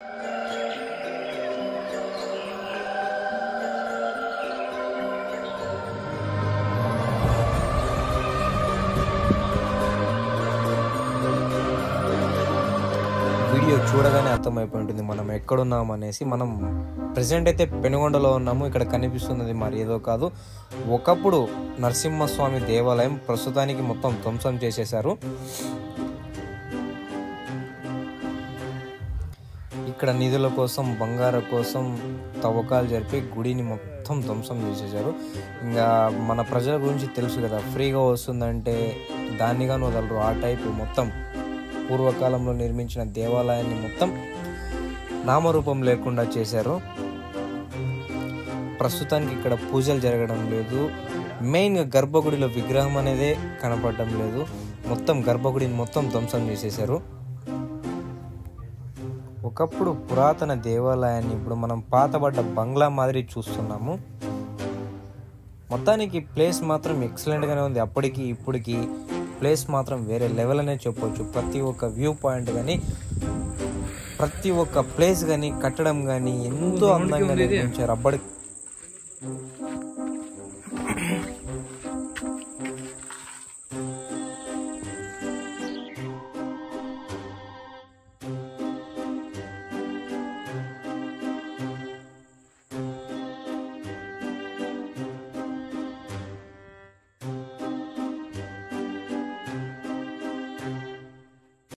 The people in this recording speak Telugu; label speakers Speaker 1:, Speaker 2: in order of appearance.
Speaker 1: వీడియో చూడగానే అర్థమైపోయి ఉంటుంది మనం ఎక్కడున్నాం అనేసి. మనం ప్రజెంట్ అయితే పెనుగొండలో ఉన్నాము. ఇక్కడ కనిపిస్తున్నది మరి ఏదో కాదు, ఒకప్పుడు నరసింహస్వామి దేవాలయం. ప్రస్తుతానికి మొత్తం ధ్వంసం చేసేశారు. ఇక్కడ నిధుల కోసం, బంగారం కోసం తవ్వకాలు జరిపి గుడిని మొత్తం ధ్వంసం చేసేశారు. ఇంకా మన ప్రజల గురించి తెలుసు కదా, ఫ్రీగా వస్తుందంటే దాన్నిగాను వదలరు. ఆ టైపు మొత్తం పూర్వకాలంలో నిర్మించిన దేవాలయాన్ని మొత్తం నామరూపం లేకుండా చేశారు. ప్రస్తుతానికి ఇక్కడ పూజలు జరగడం లేదు. మెయిన్గా గర్భగుడిలో విగ్రహం అనేదే కనపడడం లేదు. మొత్తం గర్భగుడిని మొత్తం ధ్వంసం చేసేశారు. ఒకప్పుడు పురాతన దేవాలయాన్ని ఇప్పుడు మనం పాతబడ్డ బంగ్లా మాదిరి చూస్తున్నాము. మొత్తానికి ప్లేస్ మాత్రం ఎక్సలెంట్గానే ఉంది. అప్పటికి ఇప్పటికి ప్లేస్ మాత్రం వేరే లెవెల్ అనే చెప్పవచ్చు. ప్రతి ఒక్క వ్యూ పాయింట్ కానీ, ప్రతి ఒక్క ప్లేస్ కానీ, కట్టడం కానీ ఎంతో అందంగా నిర్మించారు.